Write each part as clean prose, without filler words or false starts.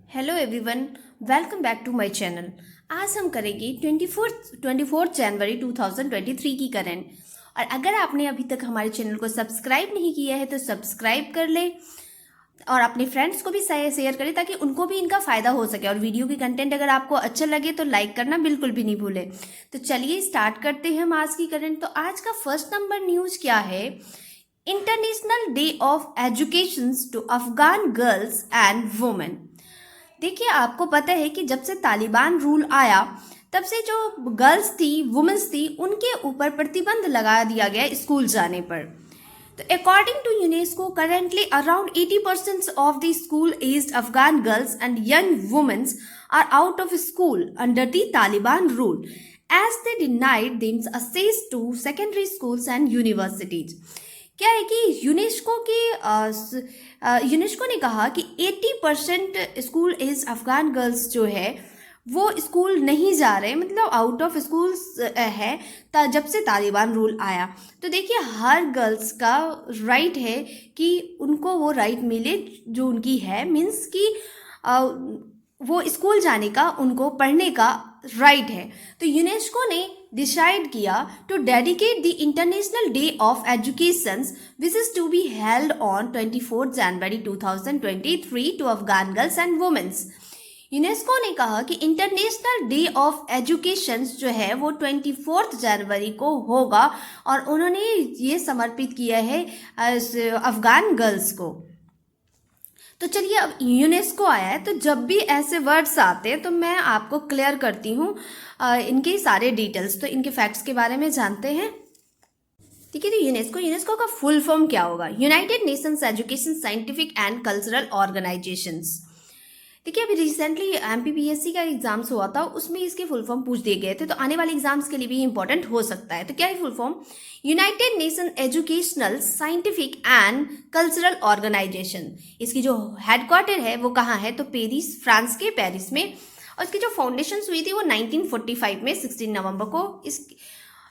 Hello everyone, welcome back to my channel. आज हम करेंगे 24 जनवरी 2023 की करंट। और अगर आपने अभी तक हमारे चैनल को सब्सक्राइब नहीं किया है तो सब्सक्राइब कर ले और अपने फ्रेंड्स को भी शेयर करें ताकि उनको भी इनका फ़ायदा हो सके। और वीडियो की कंटेंट अगर आपको अच्छा लगे तो लाइक करना बिल्कुल भी नहीं भूलें। तो चलिए स्टार्ट करते हैं हम आज की करंट। तो आज का फर्स्ट नंबर न्यूज़ क्या है? International day of education to Afghan girls and women. देखिए, आपको पता है कि जब से तालिबान रूल आया तब से जो गर्ल्स थी, वुमेन्स थी, उनके ऊपर प्रतिबंध लगा दिया गया स्कूल जाने पर। तो according to UNESCO, currently around 80% of the school aged Afghan girls and young womens are out of school under the Taliban rule as they denied them access to secondary schools and universities. क्या है कि UNESCO ने कहा कि 80% school as Afghan girls जो है वो school नहीं जा रहे, मतलब आउट ऑफ स्कूल है जब से तालिबान रूल आया। तो देखिए, हर गर्ल्स का राइट है कि उनको वो राइट मिले जो उनकी है, मीन्स कि वो स्कूल जाने का, उनको पढ़ने का राइट है। तो यूनेस्को ने डिसाइड किया to dedicate the international day of education which is to be held on 24 January 2023 to Afghan girls and women's. UNESCO ने कहा कि इंटरनेशनल डे ऑफ एजुकेशन जो है वो 24 जनवरी को होगा और उन्होंने ये समर्पित किया है अफगान गर्ल्स को। तो चलिए, अब यूनेस्को आया है तो जब भी ऐसे वर्ड्स आते हैं तो मैं आपको क्लियर करती हूँ इनके सारे डिटेल्स। तो इनके फैक्ट्स के बारे में जानते हैं। ठीक है, तो यूनेस्को का फुल फॉर्म क्या होगा? United Nations education scientific and cultural organisations. देखिए, अभी रिसेंटली एमपीपीएससी का एग्जाम्स हुआ था, उसमें इसके फुल फॉर्म पूछ दिए गए थे, तो आने वाले एग्जाम्स के लिए भी इंपॉर्टेंट हो सकता है। तो क्या है full form? United Nation Educational Scientific and Cultural Organization. इसकी जो हेडक्वार्टर है वो कहाँ है? तो पेरिस, फ्रांस के पेरिस में। और इसकी जो फाउंडेशन हुई थी वो 1945 में 16 नवंबर को। इस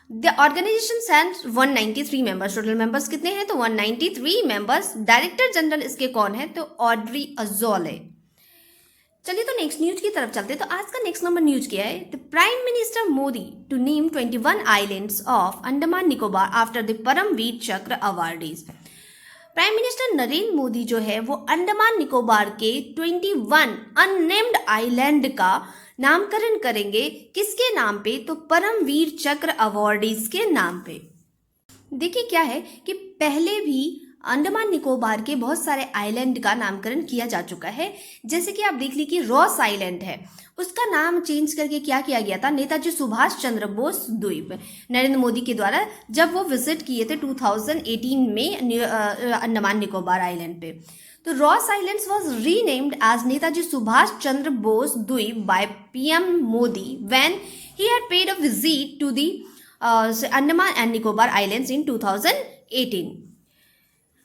the organization has 193 members. Total members कितने हैं? तो 193 मेंबर्स। डायरेक्टर जनरल इसके कौन है? तो ऑड्री अजौले। चलिए, तो नेक्स्ट न्यूज की तरफ चलते हैं। तो आज का नेक्स्ट नंबर न्यूज क्या है? The prime minister Modi to name 21 islands of Andaman Nicobar after the Param Vir Chakra awardees. Prime minister Narendra Modi जो है वो अंडमान निकोबार के 21 अननेम्ड आइलैंड का नामकरण करेंगे। किसके नाम पे? तो परमवीर चक्र अवार्डीज के नाम पे। देखिए, क्या है कि पहले भी अंडमान निकोबार के बहुत सारे आइलैंड का नामकरण किया जा चुका है। जैसे कि आप देख लीजिए, रॉस आइलैंड है, उसका नाम चेंज करके क्या किया गया था? नेताजी सुभाष चंद्र बोस द्वीप, नरेंद्र मोदी के द्वारा जब वो विजिट किए थे 2018 में अंडमान निकोबार आइलैंड पे। तो Ross islands was renamed as Netaji Subhash Chandra Bose Dweep by PM Modi when he had paid a visit to the Andaman and Nicobar islands in 2018।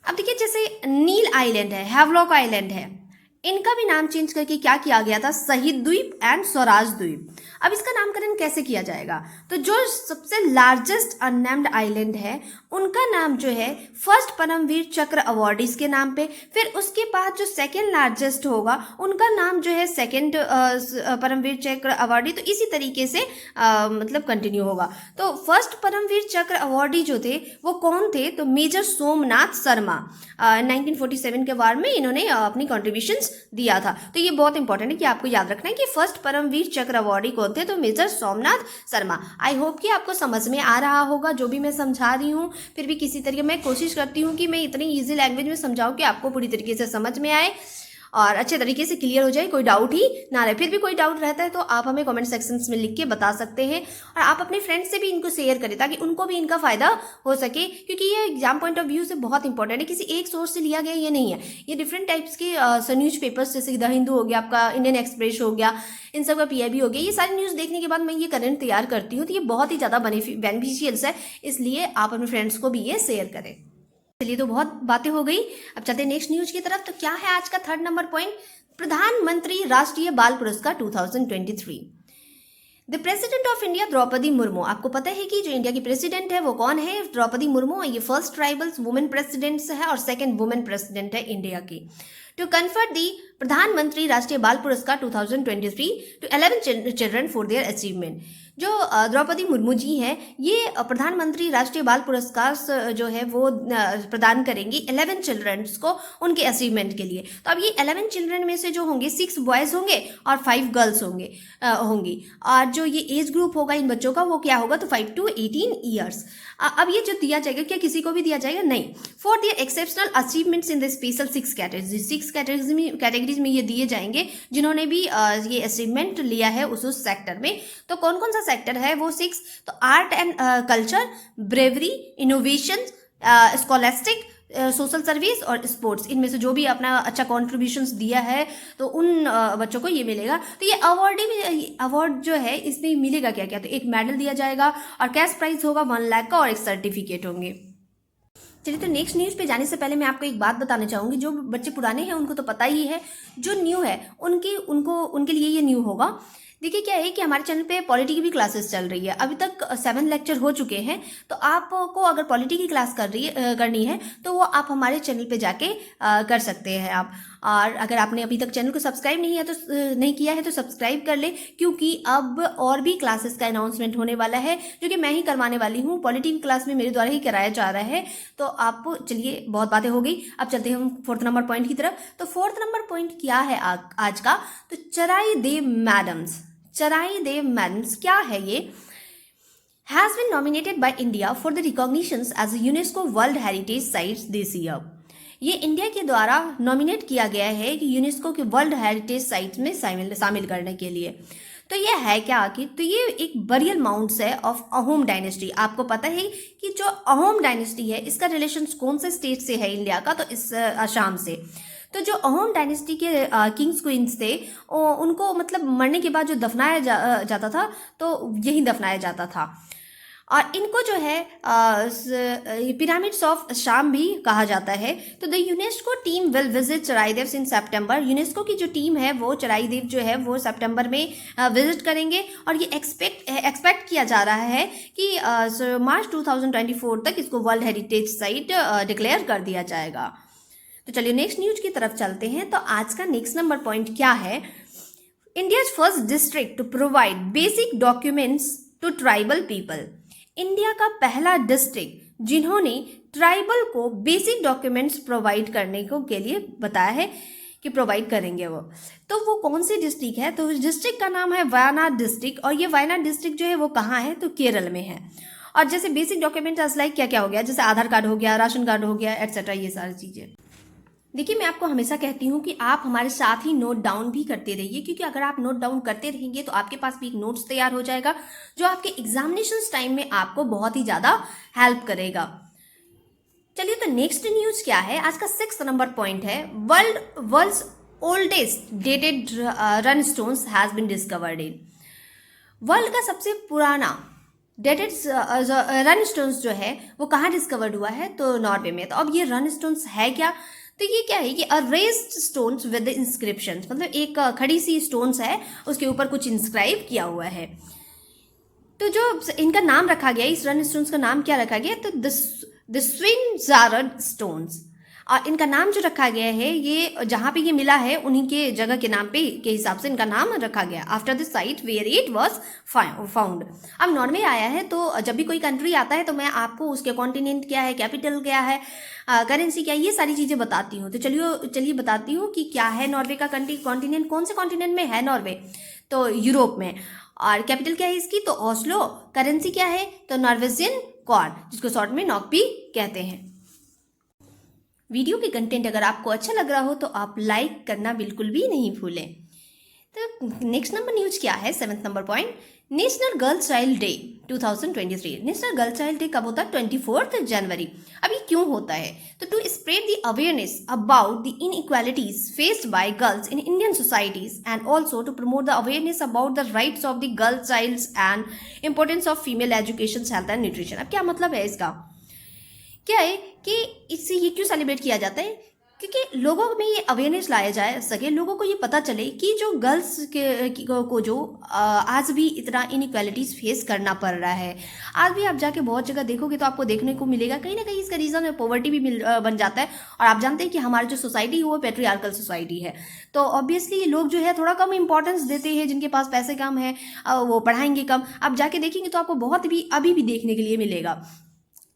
अब देखिए, जैसे नील आइलैंड है, हैवलॉक आइलैंड है, इनका भी नाम चेंज करके क्या किया गया था? शहीद द्वीप एंड स्वराज द्वीप। अब इसका नामकरण कैसे किया जाएगा? तो जो सबसे लार्जेस्ट अननेम्ड आइलैंड है उनका नाम जो है फर्स्ट परमवीर चक्र अवार्डीज के नाम पे, फिर उसके बाद जो सेकेंड लार्जेस्ट होगा उनका नाम जो है सेकेंड परमवीर चक्र अवार्डी। तो इसी तरीके से मतलब कंटिन्यू होगा। तो फर्स्ट परमवीर चक्र अवार्डी जो थे वो कौन थे? तो मेजर सोमनाथ शर्मा। 1947 के वार में इन्होंने अपनी कॉन्ट्रीब्यूशंस दिया था। तो ये बहुत इंपॉर्टेंट है कि आपको याद रखना है कि फर्स्ट परमवीर चक्र अवार्डी कौन थे? तो major Somnath Sharma. I hope कि आपको समझ में आ रहा होगा जो भी मैं समझा रही हूँ। फिर भी किसी तरीके मैं कोशिश करती हूँ कि मैं इतनी ईजी लैंग्वेज में समझाऊँ कि आपको पूरी तरीके से समझ में आए और अच्छे तरीके से क्लियर हो जाए, कोई डाउट ही ना रहे। फिर भी कोई डाउट रहता है तो आप हमें कमेंट सेक्शंस में लिख के बता सकते हैं और आप अपने फ्रेंड्स से भी इनको शेयर करें ताकि उनको भी इनका फ़ायदा हो सके, क्योंकि ये एग्जाम पॉइंट ऑफ व्यू से बहुत इंपॉर्टेंट है। किसी एक सोर्स से लिया गया ये नहीं है, ये डिफरेंट टाइप्स के न्यूज़ पेपर्स जैसे द हिंदू हो गया, आपका इंडियन एक्सप्रेस हो गया, इन सब का पीआईबी हो गया, ये सारी न्यूज़ देखने के बाद मैं ये करंट तैयार करती हूँ। तो ये बहुत ही ज़्यादा बेनिफिशियल्स है, इसलिए आप अपने फ्रेंड्स को भी ये शेयर करें। चलिए, तो बहुत बातें हो गई, अब चलते हैं नेक्स्ट न्यूज की तरफ। तो क्या है आज का थर्ड नंबर पॉइंट? प्रधानमंत्री राष्ट्रीय बाल पुरस्कार 2023। The president of India Droupadi Murmu. आपको पता है कि जो इंडिया की प्रेसिडेंट है वो कौन है? द्रौपदी मुर्मू। ये फर्स्ट ट्राइबल वुमेन प्रेसिडेंट है और सेकंड वुमेन प्रेसिडेंट है इंडिया की। to confer the प्रधानमंत्री राष्ट्रीय बाल पुरस्कार 2023 to 11 children for their achievement। जो द्रौपदी मुर्मू जी हैं, ये प्रधानमंत्री राष्ट्रीय बाल पुरस्कार जो है वो प्रदान करेंगी 11 चिल्ड्रंस को उनके अचीवमेंट के लिए। तो अब ये 11 चिल्ड्रन में से जो होंगे 6 बॉयज़ होंगे और 5 गर्ल्स होंगी। और जो ये एज ग्रुप होगा इन बच्चों का वो क्या होगा, तो 5 to 18 ईयर्स। अब ये जो दिया जाएगा, क्या किसी को भी दिया जाएगा? नहीं। For their exceptional achievements in the special 6 categories, 6 categories में ये दिए जाएंगे जिन्होंने भी ये अचीवमेंट लिया है उस सेक्टर में। तो कौन कौन सा सेक्टर है वो 6? तो art and culture, bravery, innovation, scholastic, social service और स्पोर्ट्स। इनमें से जो भी अपना अच्छा कॉन्ट्रीब्यूशंस दिया है तो उन बच्चों को ये मिलेगा। तो ये अवार्ड जो है इसमें मिलेगा क्या क्या? तो एक मेडल दिया जाएगा और कैश प्राइज होगा 1 लाख का और एक सर्टिफिकेट होंगे। चलिए, तो नेक्स्ट न्यूज़ पे जाने से पहले मैं आपको एक बात बताना चाहूँगी। जो बच्चे पुराने हैं उनको तो पता ही है, जो न्यू है उनके लिए ये न्यू होगा। देखिए क्या है कि हमारे चैनल पे पॉलिटी की भी क्लासेस चल रही है। अभी तक 7 लेक्चर हो चुके हैं। तो आपको अगर पॉलिटी की क्लास करनी है तो वो आप हमारे चैनल पे जाके कर सकते हैं आप। और अगर आपने अभी तक चैनल को सब्सक्राइब नहीं किया है तो सब्सक्राइब कर ले, क्योंकि अब और भी क्लासेस का अनाउंसमेंट होने वाला है जो कि मैं ही करवाने वाली हूँ। पॉलिटी की क्लास में मेरे द्वारा ही कराया जा रहा है। तो आप चलिए, बहुत बातें हो गई, अब चलते हैं हम 4th नंबर पॉइंट की तरफ। तो 4th नंबर पॉइंट क्या है आज का? तो चराइदेव मैडम्स क्या है ये? has been nominated by India for the recognitions as a UNESCO World Heritage Sites this year। ये इंडिया के द्वारा नॉमिनेट किया गया है कि यूनेस्को के वर्ल्ड हेरिटेज साइट्स में शामिल करने के लिए। तो ये है क्या आखिर? तो ये एक बरियल माउंट्स है ऑफ अहोम डायनेस्टी। आपको पता है कि जो अहोम डायनेस्टी है इसका रिलेशन कौन से स्टेट से है इंडिया का? तो इस असम से। तो जो अहोम डायनेस्टी के किंग्स क्वींस थे उनको मतलब मरने के बाद जो दफनाया जाता था तो यही दफनाया जाता था। और इनको जो है पिरामिड्स ऑफ शाम भी कहा जाता है। तो the UNESCO team will visit Charaideo in September. UNESCO की जो टीम है वो चराइदेव जो है वो सितंबर में विजिट करेंगे। और ये एक्सपेक्ट किया जा रहा है कि मार्च 2024 तक इसको वर्ल्ड हेरिटेज साइट डिक्लेयर कर दिया जाएगा। तो चलिए नेक्स्ट न्यूज की तरफ चलते हैं। तो आज का नेक्स्ट नंबर पॉइंट क्या है? India's first district to provide basic documents to tribal people. India का पहला डिस्ट्रिक्ट जिन्होंने ट्राइबल को बेसिक डॉक्यूमेंट्स प्रोवाइड करने के लिए बताया है कि प्रोवाइड करेंगे वो। तो वो कौन सी डिस्ट्रिक्ट है? तो उस डिस्ट्रिक्ट का नाम है वायनाड डिस्ट्रिक्ट। और ये वायनाड डिस्ट्रिक्ट जो है वो कहाँ है? तो केरल में है। और जैसे बेसिक डॉक्यूमेंट्स लाइक क्या क्या हो गया, जैसे आधार कार्ड हो गया, राशन कार्ड हो गया, एटसेट्रा, ये सारी चीज़ें। देखिए, मैं आपको हमेशा कहती हूँ कि आप हमारे साथ ही नोट डाउन भी करते रहिए, क्योंकि अगर आप नोट डाउन करते रहेंगे तो आपके पास भी एक नोट्स तैयार हो जाएगा जो आपके एग्जामिनेशन टाइम में आपको बहुत ही ज़्यादा हेल्प करेगा। चलिए, तो नेक्स्ट न्यूज़ क्या है? आज का 6th नंबर पॉइंट है world's oldest dated rune stones has been discovered in. World का सबसे पुराना डेटेड रन स्टोन्स जो है वो कहाँ डिस्कवर्ड हुआ है? तो नॉर्वे में। तो अब ये रन स्टोन्स है क्या? तो ये क्या है कि रेस्ड स्टोन्स विद इंस्क्रिप्शंस, मतलब एक खड़ी सी स्टोन्स है उसके ऊपर कुछ इंस्क्राइब किया हुआ है। तो जो इनका नाम रखा गया, इस रन स्टोन्स का नाम क्या रखा गया? तो द स्विंजार्ड स्टोन्स। और इनका नाम जो रखा गया है, ये जहाँ पे ये मिला है उन्हीं के जगह के नाम पे के हिसाब से इनका नाम रखा गया, after the site where it was found. अब नॉर्वे आया है तो जब भी कोई कंट्री आता है तो मैं आपको उसके कॉन्टिनेंट क्या है, कैपिटल क्या है, करेंसी क्या है, ये सारी चीज़ें बताती हूँ। तो चलिए बताती हूँ कि क्या है नॉर्वे का कॉन्टिनेंट, कौन से कॉन्टिनेंट में है नॉर्वे? तो यूरोप में। और कैपिटल क्या है इसकी? तो ऑस्लो। करेंसी क्या है? तो नॉर्वेजियन कॉर्न, जिसको शॉर्ट में नॉक भी कहते हैं। वीडियो के कंटेंट अगर आपको अच्छा लग रहा हो तो आप लाइक करना बिल्कुल भी नहीं भूलें। तो नेक्स्ट नंबर न्यूज क्या है? 7th number point, national girl child day 2023। National girl child day कब होता है? 24 जनवरी। अब ये क्यों होता है? तो to spread the awareness about the inequalities faced by girls in Indian societies and also to promote the awareness about the rights of the girl childs and importance of female education, health and nutrition. अब क्या मतलब है इसका? क्या है कि इससे ये क्यों सेलिब्रेट किया जाता है? क्योंकि लोगों में ये अवेयरनेस लाया जा सके, लोगों को ये पता चले कि जो गर्ल्स को जो आज भी इतना इनइक्वालिटीज़ फेस करना पड़ रहा है। आज भी आप जाके बहुत जगह देखोगे तो आपको देखने को मिलेगा कहीं ना कहीं इसका रीज़न पॉवर्टी भी बन जाता है। और आप जानते हैं कि हमारी जो सोसाइटी है वो पेट्रियार्कल सोसाइटी है, तो ऑब्वियसली लोग जो है थोड़ा कम इंपॉर्टेंस देते हैं, जिनके पास पैसे कम है वो पढ़ाएंगे कम। आप जाके देखेंगे तो आपको बहुत भी अभी भी देखने के लिए मिलेगा।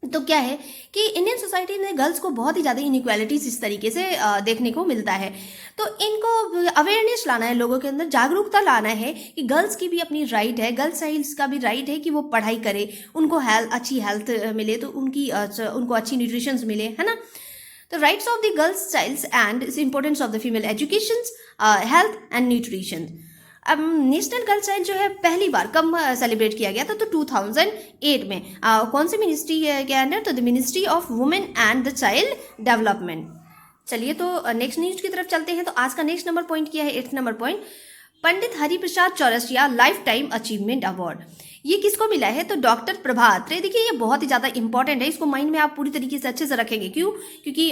तो क्या है कि इंडियन सोसाइटी में गर्ल्स को बहुत ही ज़्यादा इनइक्वालिटीज इस तरीके से देखने को मिलता है। तो इनको अवेयरनेस लाना है, लोगों के अंदर जागरूकता लाना है कि गर्ल्स की भी अपनी राइट है, गर्ल्स चाइल्ड्स का भी राइट है कि वो पढ़ाई करे, उनको अच्छी हेल्थ मिले, तो उनको अच्छी न्यूट्रिशंस मिले, है ना। तो rights of the girls childs and importance of the female education, health and nutrition. अब नेशनल गर्ल चाइल्ड जो है पहली बार कब सेलिब्रेट किया गया था, तो 2008 में। कौन सी मिनिस्ट्री के अंडर, तो the ministry of women and the child development. चलिए तो नेक्स्ट न्यूज की तरफ चलते हैं। तो आज का नेक्स्ट नंबर पॉइंट क्या है, 8th number point, Pandit Hariprasad Chaurasia life time achievement award. ये किसको मिला है, तो डॉक्टर प्रभात रे। देखिए ये बहुत ही ज़्यादा इंपॉर्टेंट है, इसको माइंड में आप पूरी तरीके से अच्छे से रखेंगे। क्यों, क्योंकि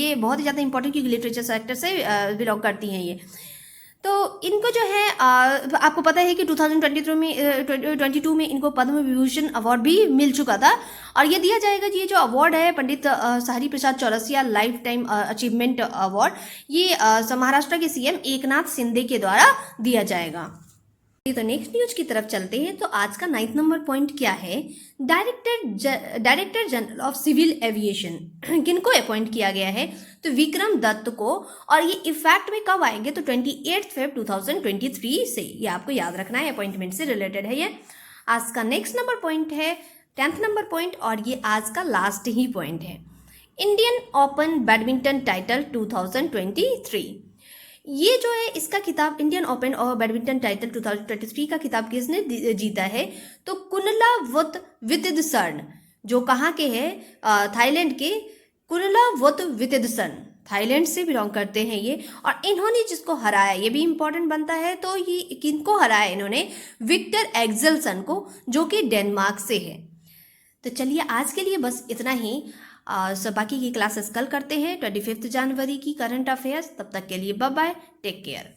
ये बहुत ही ज़्यादा इंपॉर्टेंट, क्योंकि लिटरेचर सेक्टर से बिलोंग करती हैं ये। तो इनको जो है आपको पता है कि 2022 में इनको पद्म विभूषण अवार्ड भी मिल चुका था। और ये दिया जाएगा, ये जो अवार्ड है Pandit Hariprasad Chaurasia life time achievement award, ये महाराष्ट्र के सीएम एकनाथ शिंदे के द्वारा दिया जाएगा। तो नेक्स्ट न्यूज की तरफ चलते हैं। तो आज का 9th नंबर पॉइंट क्या है, director general of civil aviation किनको अपॉइंट किया गया है, तो विक्रम दत्त को। और ये इफेक्ट में कब आएंगे, तो 28 Feb 2023 से। ये आपको याद रखना है, अपॉइंटमेंट से रिलेटेड है ये। आज का नेक्स्ट नंबर पॉइंट है 10th नंबर पॉइंट, और ये आज का लास्ट ही पॉइंट है, इंडियन ओपन बैडमिंटन टाइटल 2023। ये जो है इसका खिताब, इंडियन ओपन और बैडमिंटन टाइटल 2023 का खिताब किसने जीता है, तो कुनलावुत वितिदसन, जो कहाँ के हैं, थाईलैंड के कुनलावुत वितिदसन, थाईलैंड से बिलोंग करते हैं ये। और इन्होंने जिसको हराया, ये भी इंपॉर्टेंट बनता है, तो ये किनको हराया इन्होंने, विक्टर एक्सेल्सन को, जो कि डेनमार्क से है। तो चलिए आज के लिए बस इतना ही। सब बाकी की क्लासेस कल करते हैं, 25 जनवरी की करंट अफेयर्स। तब तक के लिए बाय बाय, टेक केयर।